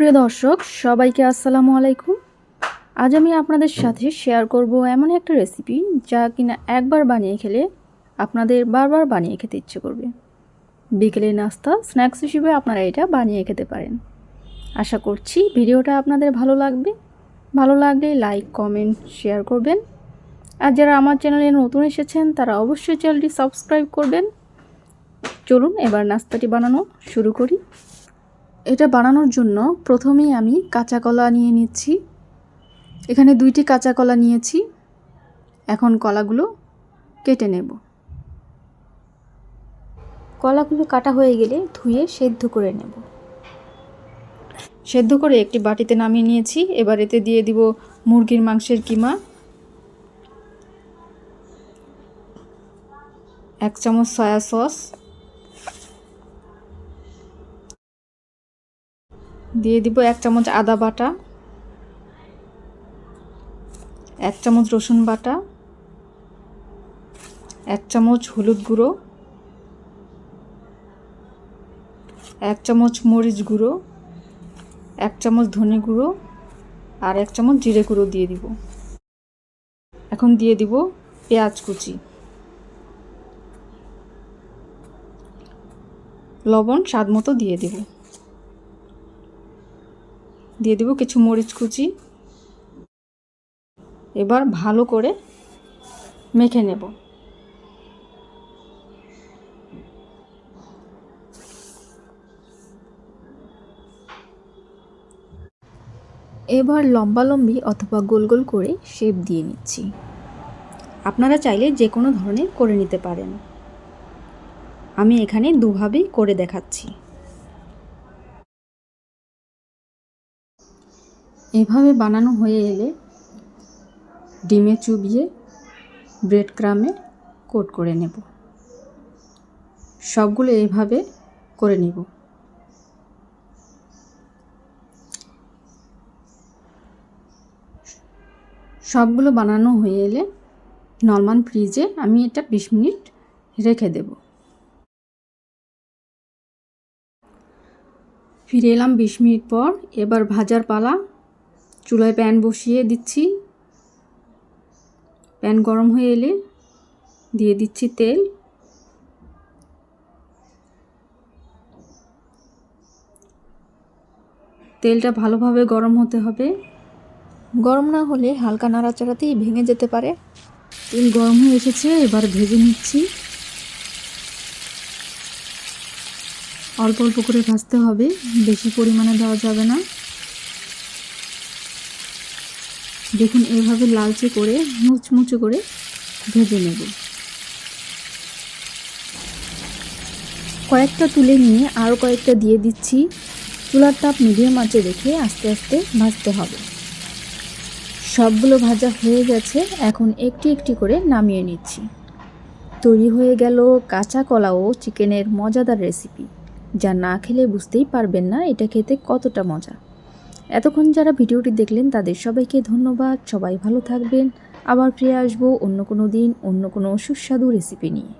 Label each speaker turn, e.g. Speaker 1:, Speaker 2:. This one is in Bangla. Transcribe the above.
Speaker 1: প্রিয় দর্শক সবাইকে আসসালামু আলাইকুম। আজ আমি আপনাদের সাথে শেয়ার করব এমন একটা রেসিপি যা কিনা একবার বানিয়ে খেলে আপনাদের বারবার বানিয়ে খেতে ইচ্ছে করবে। বিকেলের নাস্তা স্ন্যাক্স হিসেবে আপনারা এটা বানিয়ে খেতে পারেন। আশা করছি ভিডিওটা আপনাদের ভালো লাগবে। ভালো লাগলে লাইক কমেন্ট শেয়ার করবেন। আর যারা আমার চ্যানেলে নতুন এসেছেন তারা অবশ্যই চ্যানেলটি সাবস্ক্রাইব করবেন। চলুন এবার নাস্তাটি বানানো শুরু করি। এটা বানানোর জন্য প্রথমেই আমি কাঁচা কলা নিয়ে নিচ্ছি। এখানে 2টি কাঁচা কলা নিয়েছি। এখন কলাগুলো কেটে নেব। কলাগুলো কাটা হয়ে গেলে ধুয়ে সেদ্ধ করে নেব। সেদ্ধ করে একটি বাটিতে নামিয়ে নিয়েছি। এবার এতে দিয়ে দিব মুরগির মাংসের কিমা, 1 চামচ সয়া সস, দিয়ে দিব 1 চামচ আদা বাটা, 1 চামচ রসুন বাটা, 1 চামচ হলুদ গুঁড়ো, 1 চামচ মরিচ গুঁড়ো, 1 চামচ ধনে গুঁড়ো আর 1 চামচ জিরে গুঁড়ো দিয়ে দিব। এখন দিয়ে দিব পেঁয়াজ কুচি, লবণ স্বাদ মতো দিয়ে দিব। দিয়ে দিব কিছু মরিচ কুচি। এবার ভালো করে মেখে নেব। এবার লম্বালম্বি অথবা গোল গোল করে শেপ দিয়ে নিচ্ছি। আপনারা চাইলে যে কোনো ধরনের করে নিতে পারেন। আমি এখানে দুভাবেই করে দেখাচ্ছি। এভাবে বানানো হয়ে এলে ডিমে চুবিয়ে ব্রেড ক্রামে কোট করে নেব। সবগুলো এভাবে করে নেব। সবগুলো বানানো হয়ে এলে নরমাল ফ্রিজে আমি এটা 20 মিনিট রেখে দেব। ফিরে এলাম 20 মিনিট পর। এবার ভাজার পালা। চুলায় প্যান বসিয়ে দিচ্ছি। প্যান গরম হয়ে এলে দিয়ে দিচ্ছি তেল। তেলটা ভালোভাবে গরম হতে হবে। গরম না হলে হালকা নাড়াচাড়াতেই ভেঙে যেতে পারে। তেল গরম হয়ে এসেছে, এবার ভেজে নিচ্ছি। অল্প অল্প করে ভাজতে হবে, বেশি পরিমাণে দেওয়া যাবে না। দেখুন এভাবে লালচে করে মুচমুচে করে ভেজে নেব। কয়েকটা তুলে নিয়ে আরও কয়েকটা দিয়ে দিচ্ছি। চুলার তাপ মিডিয়াম আঁচে রেখে আস্তে আস্তে ভাজতে হবে। সবগুলো ভাজা হয়ে গেছে, এখন একটি একটি করে নামিয়ে নিচ্ছি। তৈরি হয়ে গেল কাঁচা কলা ও চিকেনের মজাদার রেসিপি, যা না খেলে বুঝতেই পারবেন না এটা খেতে কতটা মজা। এতক্ষণ যারা ভিডিওটি দেখলেন তাদের সবাইকে ধন্যবাদ। সবাই ভালো থাকবেন। আবার ফিরে আসবো অন্য কোনো দিন অন্য কোনো সুস্বাদু রেসিপি নিয়ে।